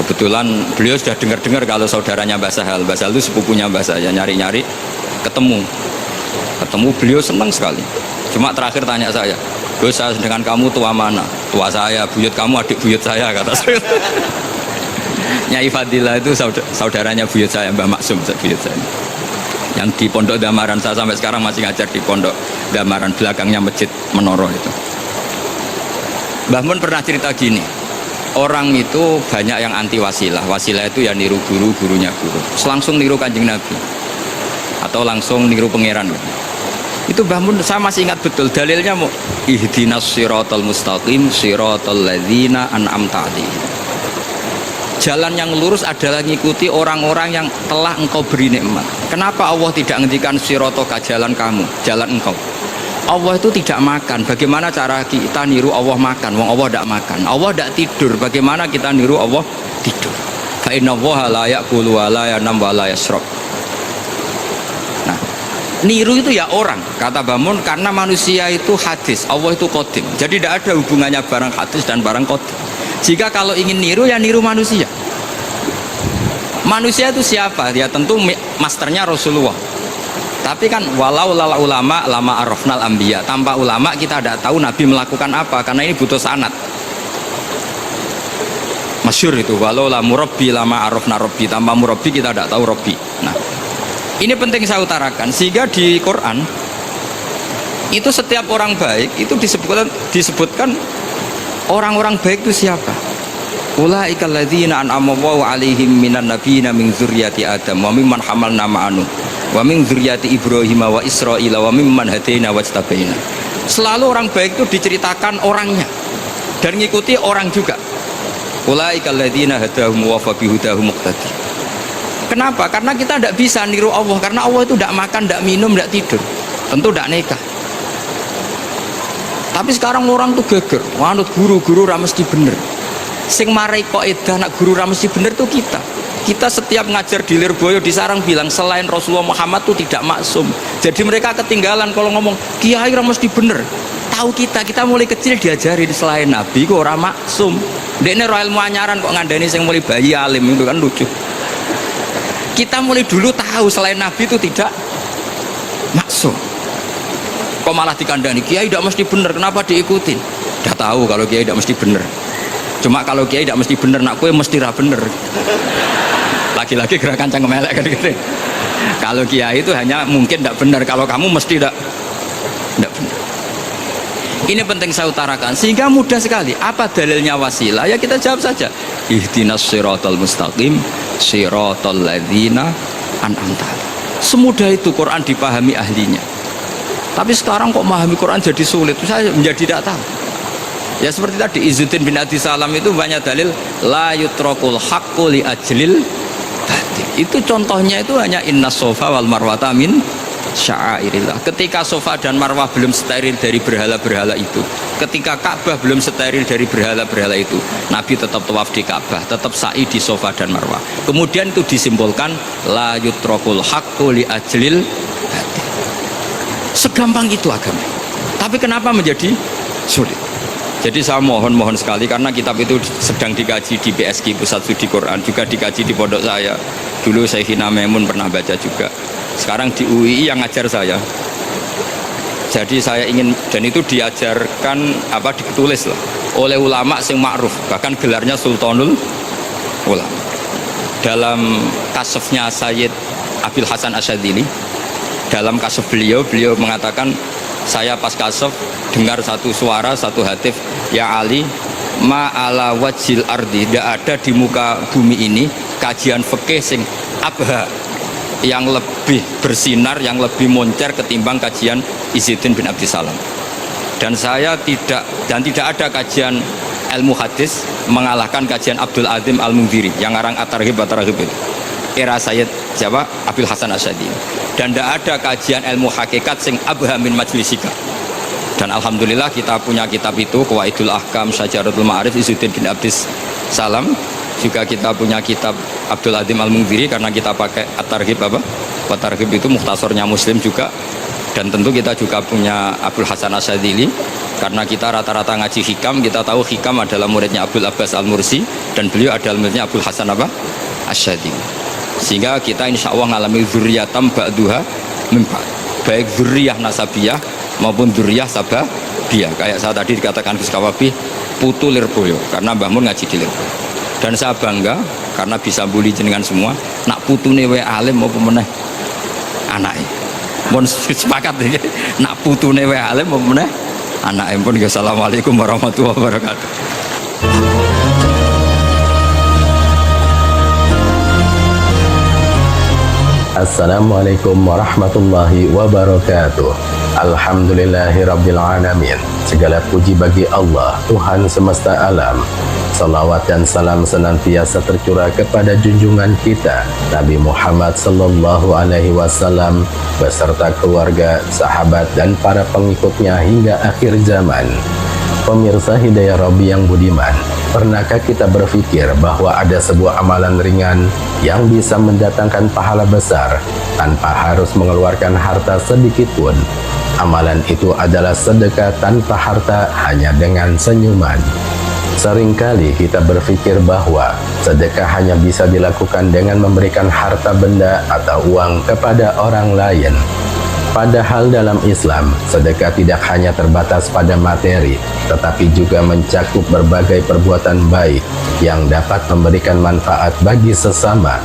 Kebetulan beliau sudah dengar-dengar kalau saudaranya Mbah Sahal itu sepupunya Mbah saya, nyari-nyari ketemu beliau, senang sekali. Cuma terakhir tanya saya, Gus, saya dengan kamu tua mana? Tua saya, buyut kamu adik buyut saya, kata saya. Nyai Fadilah itu saudaranya buyut saya, Mbah Maksum buyut saya, yang di Pondok Damaran. Saya sampai sekarang masih ngajar di Pondok Damaran, belakangnya Masjid Menoro itu. Mbah Mun pernah cerita gini, orang itu banyak yang anti wasilah itu ya niru gurunya guru, langsung niru Kanjeng Nabi atau langsung niru pangeran. Itu Mbah Mun saya masih ingat betul dalilnya, mau ihdinas siratal mustaqim siratal ladzina an'amta alaihim. Jalan yang lurus adalah mengikuti orang-orang yang telah engkau beri nikmat. Kenapa Allah tidak ngendikan siratoka, jalan kamu, jalan engkau? Allah itu tidak makan, bagaimana cara kita niru Allah makan? Wong Allah tidak makan. Allah tidak tidur, bagaimana kita niru Allah tidur? Fa inna Allaha la ya'kulu wa la yanam wa la yashrab. Nah, Niru itu ya orang, kata Bamun, karena manusia itu hadis, Allah itu qadim. Jadi tidak ada hubungannya barang hadis dan barang qadim. Jika kalau ingin niru ya niru manusia. Manusia itu siapa? Ya tentu masternya Rasulullah. Tapi kan walau lala ulama lama arafnal anbiya. Tanpa ulama kita tidak tahu Nabi melakukan apa, karena ini butuh sanad. Masyhur itu, walau la murabbi lama arafna rabbi. Tanpa murabbi kita tidak tahu rabbi. Nah, ini penting saya utarakan, sehingga di Quran itu setiap orang baik itu disebutkan orang-orang baik itu siapa? Ulaikal ladzina an'ama Allahu 'alaihim minan nabiyina min dzurriyyati Adam wa mimman hamalna ma'anu wa min dzurriyyati Ibrahim wa Israila wa mimman hadaina wajtabaina. Selalu orang baik itu diceritakan orangnya dan ngikuti orang juga. Ulaikal ladzina hadahum wa fa bihudahum muqtadi. Kenapa? Karena kita tidak bisa niru Allah, karena Allah itu tidak makan, tidak minum, tidak tidur, tentu tidak nikah. Tapi sekarang orang tuh geger, manut guru-guru ra mesti bener. Sing marai kaidah nak guru ra mesti bener tuh kita. Kita setiap ngajar di Lirboyo di Sarang bilang selain Rasulullah Muhammad tuh tidak maksum. Jadi mereka ketinggalan kalau ngomong kiai ra mesti bener. Tahu kita mulai kecil diajari selain Nabi kok ora maksum. Dekne ro ilmu anyaran kok ngandani sing mulai bayi alim, itu kan lucu. Kita mulai dulu tahu selain Nabi itu tidak maksum. Kok malah dikandani kiai tidak mesti bener, kenapa diikutin? Udah tahu kalau kiai tidak mesti bener. Cuma kalau kiai tidak mesti bener, nak kue mesti ra bener. Lagi-lagi gerakan cangkem elek kan gitu. Kalau kiai itu hanya mungkin tidak bener, kalau kamu mesti tidak bener. Ini penting saya utarakan sehingga mudah sekali. Apa dalilnya wasilah? Ya kita jawab saja. Ihdinas siratal mustaqim, siratal ladzina an'amta. Semudah itu Quran dipahami ahlinya. Tapi sekarang kok memahami Quran jadi sulit, saya menjadi tidak tahu. Ya seperti tadi Izzuddin bin Adi Salam itu banyak dalil la yutrakul haqqu li ajlil batil. Itu contohnya itu hanya innas sofa wal marwata min sya'airillah. Ketika sofa dan marwah belum steril dari berhala-berhala itu, ketika Ka'bah belum steril dari berhala-berhala itu, Nabi tetap tawaf di Ka'bah, tetap sa'i di sofa dan marwah. Kemudian itu disimpulkan la yutrakul haqqu li ajlil batil. Segampang itu agama. Tapi kenapa menjadi sulit? Jadi saya mohon sekali, karena kitab itu sedang dikaji di PSK Pusat Studi Quran, juga dikaji di pondok saya. Dulu Syekhina Maimun pernah baca juga. Sekarang di UII yang ngajar saya. Jadi saya ingin, dan itu diajarkan ditulis lah oleh ulama sing ma'ruf, bahkan gelarnya Sultanul Ulama. Dalam kasefnya Sayyid Abil Hasan Asyadzili, dalam kasef beliau mengatakan, saya pas kasef dengar satu suara, satu hatif, ya Ali, ma'ala wajil ardi, tidak ada di muka bumi ini kajian fikih sing abha, yang lebih bersinar, yang lebih moncer ketimbang kajian Izzuddin bin Abdi Salam. Dan tidak ada kajian ilmu hadis mengalahkan kajian Abdul Azim Al-Mundhiri yang ngarang At-Targhib itu. Era Sayyid siapa? Abil Hasan Asyadzili. Dan tidak ada kajian ilmu hakikat sing abha min majlisika. Dan alhamdulillah kita punya kitab itu, Qawaidul Ahkam, Syajaratul Ma'arif, Izzuddin bin Abdi Salam. Juga kita punya kitab Abdul Azim Al-Mundhiri, karena kita pakai At-Targhib At-Targhib itu mukhtasornya Muslim juga. Dan tentu kita juga punya Abul Hasan Asyadzili, karena kita rata-rata ngaji hikam, kita tahu hikam adalah muridnya Abdul Abbas Al-Mursi, dan beliau adalah muridnya Abul Hasan Asyadzili. Sehingga kita insya Allah ngalami dzurriyatam ba'duha mimpa, baik dzurriyah nasabiyah maupun dzurriyah sababiyah. Kayak saya tadi dikatakan Gus Kawabi putu Lirboyo, karena Mbah Mun ngaji di Lirboyo. Dan saya bangga karena bisa bully jenengan semua, nak putune wae alim mau meneh anake. Mun sepakat iki, nak putune wae alim mau meneh anake. Pun assalamualaikum warahmatullahi wabarakatuh.
Assalamualaikum warahmatullahi wabarakatuh. Alhamdulillahirabbil alamin. Segala puji bagi Allah, Tuhan semesta alam. Salawat dan salam senantiasa tercurah kepada junjungan kita Nabi Muhammad sallallahu alaihi wasallam beserta keluarga, sahabat dan para pengikutnya hingga akhir zaman. Pemirsa Hidayah Rabbi yang budiman, Pernahkah kita berpikir bahwa ada sebuah amalan ringan yang bisa mendatangkan pahala besar tanpa harus mengeluarkan harta sedikit pun? Amalan itu adalah sedekah tanpa harta, hanya dengan senyuman. Seringkali kita berpikir bahwa sedekah hanya bisa dilakukan dengan memberikan harta benda atau uang kepada orang lain. Padahal dalam Islam, sedekah tidak hanya terbatas pada materi, tetapi juga mencakup berbagai perbuatan baik yang dapat memberikan manfaat bagi sesama.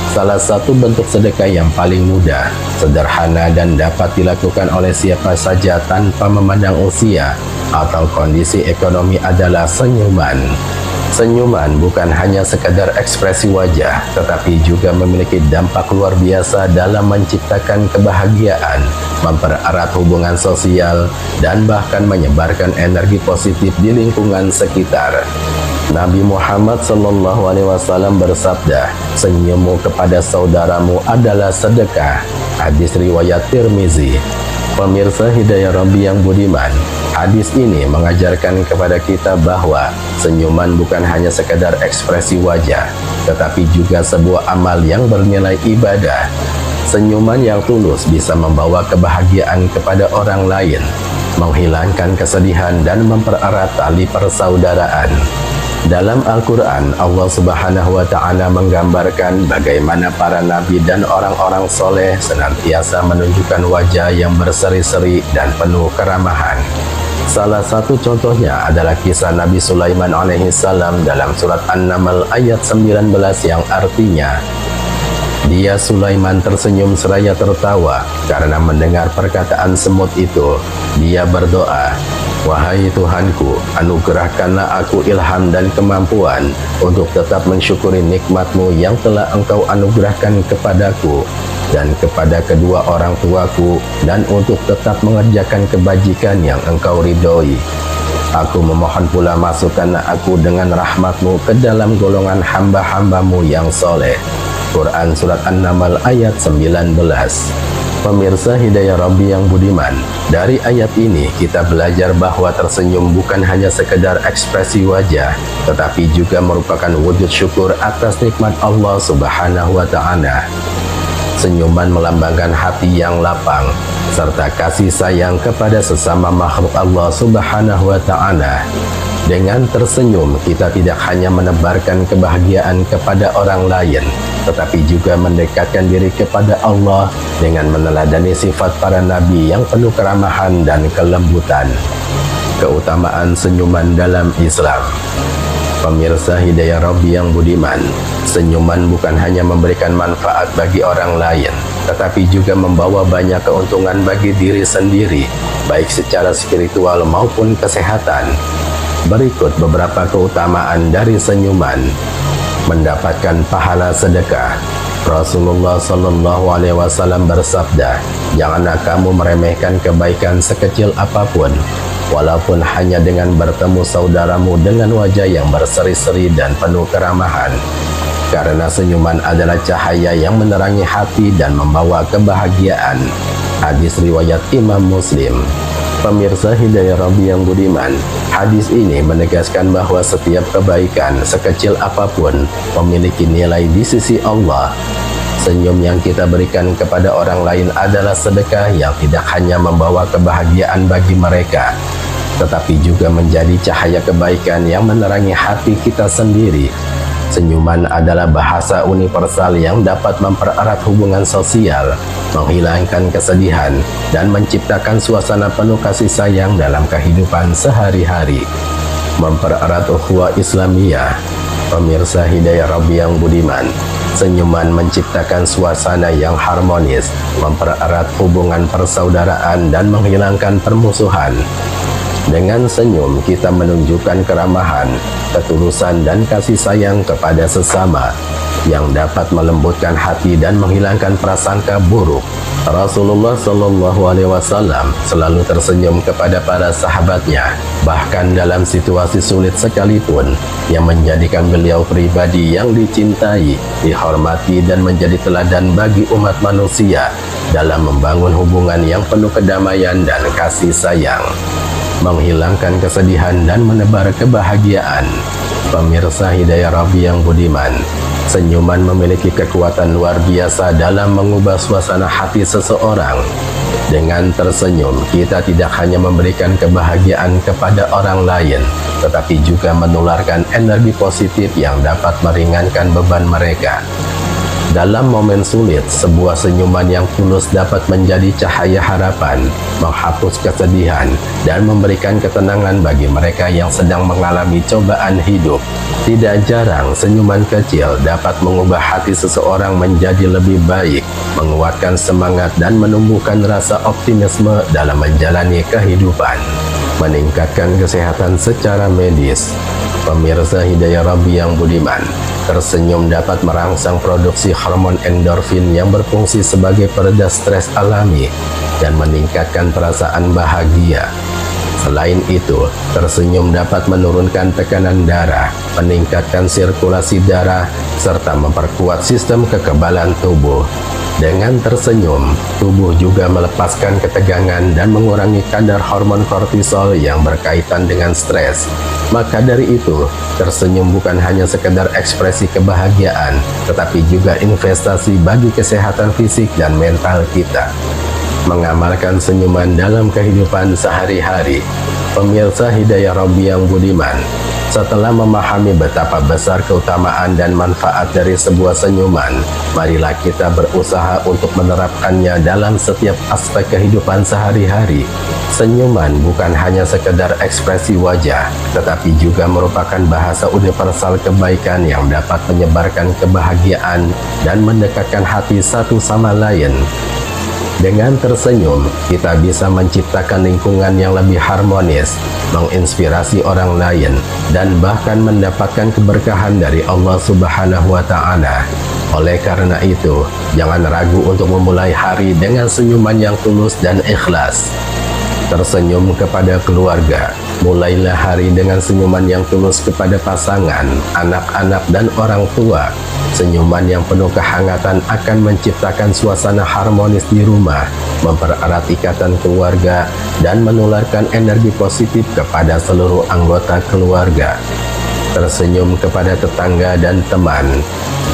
Salah satu bentuk sedekah yang paling mudah, sederhana, dan dapat dilakukan oleh siapa saja tanpa memandang usia atau kondisi ekonomi adalah senyuman. Senyuman bukan hanya sekadar ekspresi wajah, tetapi juga memiliki dampak luar biasa dalam menciptakan kebahagiaan, mempererat hubungan sosial, dan bahkan menyebarkan energi positif di lingkungan sekitar. Nabi Muhammad SAW bersabda, "Senyummu kepada saudaramu adalah sedekah." Hadis riwayat Tirmizi. Pemirsa Hidayah Rabbi yang budiman, hadis ini mengajarkan kepada kita bahwa senyuman bukan hanya sekadar ekspresi wajah, tetapi juga sebuah amal yang bernilai ibadah. Senyuman yang tulus bisa membawa kebahagiaan kepada orang lain, menghilangkan kesedihan, dan mempererat tali persaudaraan. Dalam Al-Quran, Allah Subhanahu wa Ta'ala menggambarkan bagaimana para nabi dan orang-orang soleh senantiasa menunjukkan wajah yang berseri-seri dan penuh keramahan. Salah satu contohnya adalah kisah Nabi Sulaiman alaihissalam dalam surat An-Naml ayat 19 yang artinya, "Dia Sulaiman tersenyum seraya tertawa karena mendengar perkataan semut itu. Dia berdoa, 'Wahai Tuhanku, anugerahkanlah aku ilham dan kemampuan untuk tetap mensyukuri nikmat-Mu yang telah Engkau anugerahkan kepadaku dan kepada kedua orang tuaku, dan untuk tetap mengerjakan kebajikan yang Engkau ridhoi. Aku memohon pula masukkanlah aku dengan rahmat-Mu ke dalam golongan hamba-hamba-Mu yang soleh.'" Quran Surat An-Naml ayat 19. Pemirsa Hidayah Rabbi yang budiman, dari ayat ini kita belajar bahwa tersenyum bukan hanya sekedar ekspresi wajah, tetapi juga merupakan wujud syukur atas nikmat Allah Subhanahu wa Ta'ala. Senyuman melambangkan hati yang lapang serta kasih sayang kepada sesama makhluk Allah Subhanahu wa Ta'ala. Dengan tersenyum, kita tidak hanya menebarkan kebahagiaan kepada orang lain, tetapi juga mendekatkan diri kepada Allah dengan meneladani sifat para nabi yang penuh keramahan dan kelembutan. Keutamaan senyuman dalam Islam. Pemirsa Hidayah Rabbi yang budiman, senyuman bukan hanya memberikan manfaat bagi orang lain, tetapi juga membawa banyak keuntungan bagi diri sendiri, baik secara spiritual maupun kesehatan. Berikut beberapa keutamaan dari senyuman. Mendapatkan pahala sedekah. Rasulullah SAW bersabda, "Janganlah kamu meremehkan kebaikan sekecil apapun, walaupun hanya dengan bertemu saudaramu dengan wajah yang berseri-seri dan penuh keramahan. Karena senyuman adalah cahaya yang menerangi hati dan membawa kebahagiaan." Hadis riwayat Imam Muslim. Pemirsa Hidayah Rabbi yang budiman, hadis ini menegaskan bahwa setiap kebaikan sekecil apapun memiliki nilai di sisi Allah. Senyum yang kita berikan kepada orang lain adalah sedekah yang tidak hanya membawa kebahagiaan bagi mereka, tetapi juga menjadi cahaya kebaikan yang menerangi hati kita sendiri. Senyuman adalah bahasa universal yang dapat mempererat hubungan sosial, menghilangkan kesedihan, dan menciptakan suasana penuh kasih sayang dalam kehidupan sehari-hari. Mempererat ukhuwah Islamiyah. Pemirsa Hidayah Rabbi yang budiman, senyuman menciptakan suasana yang harmonis, mempererat hubungan persaudaraan, dan menghilangkan permusuhan. Dengan senyum, kita menunjukkan keramahan, ketulusan, dan kasih sayang kepada sesama yang dapat melembutkan hati dan menghilangkan prasangka buruk. Rasulullah SAW selalu tersenyum kepada para sahabatnya, bahkan dalam situasi sulit sekalipun, yang menjadikan beliau pribadi yang dicintai, dihormati, dan menjadi teladan bagi umat manusia dalam membangun hubungan yang penuh kedamaian dan kasih sayang. menghilangkan kesedihan dan menebar kebahagiaan. Pemirsa Hidayah Rabbi yang budiman, senyuman memiliki kekuatan luar biasa dalam mengubah suasana hati seseorang. Dengan tersenyum, kita tidak hanya memberikan kebahagiaan kepada orang lain, tetapi juga menularkan energi positif yang dapat meringankan beban mereka. Dalam momen sulit, sebuah senyuman yang tulus dapat menjadi cahaya harapan, menghapus kesedihan, dan memberikan ketenangan bagi mereka yang sedang mengalami cobaan hidup. Tidak jarang, senyuman kecil dapat mengubah hati seseorang menjadi lebih baik, menguatkan semangat dan menumbuhkan rasa optimisme dalam menjalani kehidupan. Meningkatkan kesehatan secara medis. Pemirsa Hidayah Rabbi yang budiman, tersenyum dapat merangsang produksi hormon endorfin yang berfungsi sebagai pereda stres alami dan meningkatkan perasaan bahagia. Selain itu, tersenyum dapat menurunkan tekanan darah, meningkatkan sirkulasi darah, serta memperkuat sistem kekebalan tubuh. Dengan tersenyum, tubuh juga melepaskan ketegangan dan mengurangi kadar hormon kortisol yang berkaitan dengan stres. Maka dari itu, tersenyum bukan hanya sekedar ekspresi kebahagiaan, tetapi juga investasi bagi kesehatan fisik dan mental kita. Mengamalkan senyuman dalam kehidupan sehari-hari. Pemirsa Hidayah Rabbi yang budiman, setelah memahami betapa besar keutamaan dan manfaat dari sebuah senyuman, marilah kita berusaha untuk menerapkannya dalam setiap aspek kehidupan sehari-hari. Senyuman bukan hanya sekedar ekspresi wajah, tetapi juga merupakan bahasa universal kebaikan yang dapat menyebarkan kebahagiaan dan mendekatkan hati satu sama lain. Dengan tersenyum, kita bisa menciptakan lingkungan yang lebih harmonis, menginspirasi orang lain, dan bahkan mendapatkan keberkahan dari Allah Subhanahu wa Ta'ala. Oleh karena itu, jangan ragu untuk memulai hari dengan senyuman yang tulus dan ikhlas. Tersenyum kepada keluarga. Mulailah hari dengan senyuman yang tulus kepada pasangan, anak-anak, dan orang tua. Senyuman yang penuh kehangatan akan menciptakan suasana harmonis di rumah, mempererat ikatan keluarga, dan menularkan energi positif kepada seluruh anggota keluarga. Tersenyum kepada tetangga dan teman.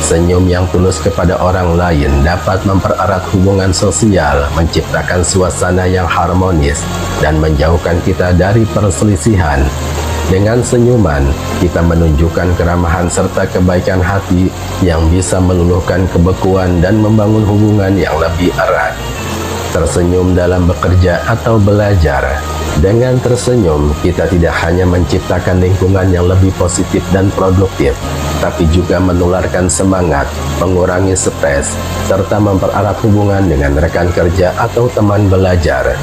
Senyum yang tulus kepada orang lain dapat mempererat hubungan sosial, menciptakan suasana yang harmonis, dan menjauhkan kita dari perselisihan. Dengan senyuman, kita menunjukkan keramahan serta kebaikan hati yang bisa meluluhkan kebekuan dan membangun hubungan yang lebih erat. Tersenyum dalam bekerja atau belajar. Dengan tersenyum, kita tidak hanya menciptakan lingkungan yang lebih positif dan produktif, tapi juga menularkan semangat, mengurangi stres, serta mempererat hubungan dengan rekan kerja atau teman belajar.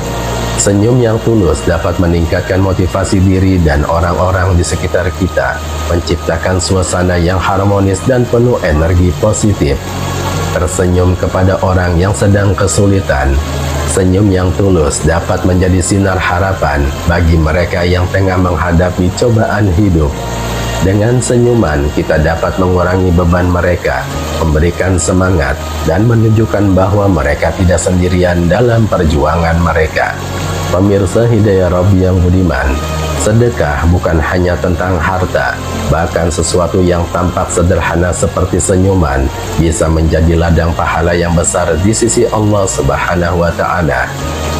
Senyum yang tulus dapat meningkatkan motivasi diri dan orang-orang di sekitar kita, menciptakan suasana yang harmonis dan penuh energi positif. Tersenyum kepada orang yang sedang kesulitan. Senyum yang tulus dapat menjadi sinar harapan bagi mereka yang tengah menghadapi cobaan hidup. Dengan senyuman, kita dapat mengurangi beban mereka, memberikan semangat, dan menunjukkan bahwa mereka tidak sendirian dalam perjuangan mereka. Pemirsa Hidayah Rabbi yang budiman, sedekah bukan hanya tentang harta, bahkan sesuatu yang tampak sederhana seperti senyuman bisa menjadi ladang pahala yang besar di sisi Allah Subhanahu wa Ta'ala.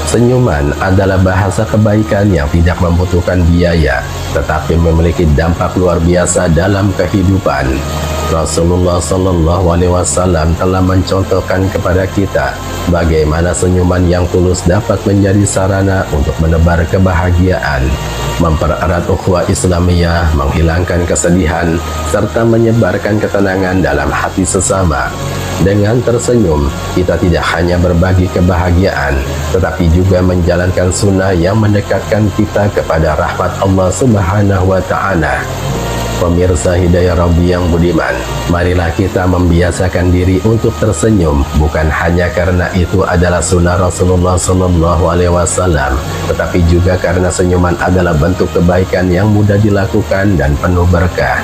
Senyuman adalah bahasa kebaikan yang tidak membutuhkan biaya, tetapi memiliki dampak luar biasa dalam kehidupan. Rasulullah Shallallahu Alaihi Wasallam telah mencontohkan kepada kita bagaimana senyuman yang tulus dapat menjadi sarana untuk menebar kebahagiaan, mempererat ukhuwah Islamiyah, menghilangkan kesedihan, serta menyebarkan ketenangan dalam hati sesama. Dengan tersenyum, kita tidak hanya berbagi kebahagiaan, tetapi juga menjalankan sunnah yang mendekatkan kita kepada rahmat Allah Subhanahu wa Ta'ala. Pemirsa Hidayah Rabbi yang budiman, marilah kita membiasakan diri untuk tersenyum, bukan hanya karena itu adalah sunnah Rasulullah Sallallahu Alaihi Wasallam, tetapi juga karena senyuman adalah bentuk kebaikan yang mudah dilakukan dan penuh berkah.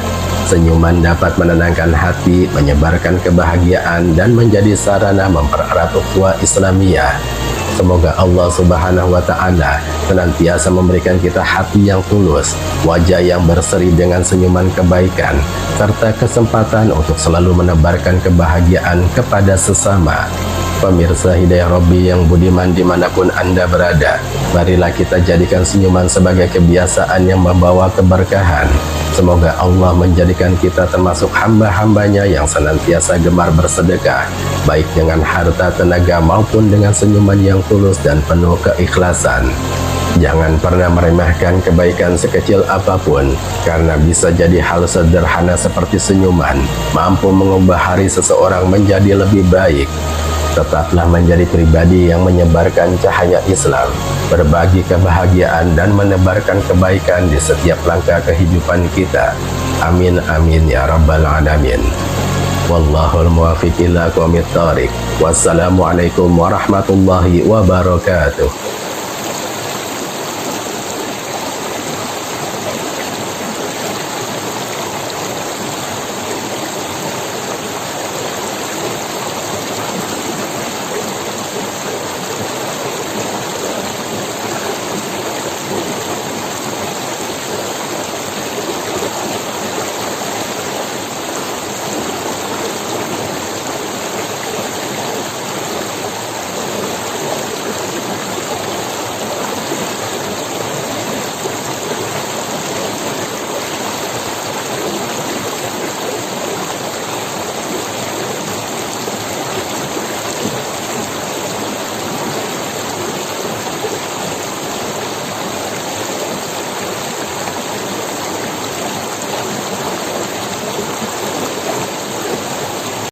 Senyuman dapat menenangkan hati, menyebarkan kebahagiaan, dan menjadi sarana mempererat ukhuwah Islamiyah. Semoga Allah Subhanahu wa Ta'ala senantiasa memberikan kita hati yang tulus, wajah yang berseri dengan senyuman kebaikan, serta kesempatan untuk selalu menebarkan kebahagiaan kepada sesama. Pemirsa Hidayah Robbi yang budiman dimanapun Anda berada, marilah kita jadikan senyuman sebagai kebiasaan yang membawa keberkahan. Semoga Allah menjadikan kita termasuk hamba-hambanya yang senantiasa gemar bersedekah, baik dengan harta, tenaga maupun dengan senyuman yang tulus dan penuh keikhlasan. Jangan pernah meremehkan kebaikan sekecil apapun, karena bisa jadi hal sederhana seperti senyuman mampu mengubah hari seseorang menjadi lebih baik. Tetaplah menjadi pribadi yang menyebarkan cahaya Islam, berbagi kebahagiaan dan menebarkan kebaikan di setiap langkah kehidupan kita. Amin amin ya rabbal alamin. Wallahul muwaffiq ila aqwamit thoriq. Wassalamualaikum warahmatullahi wabarakatuh.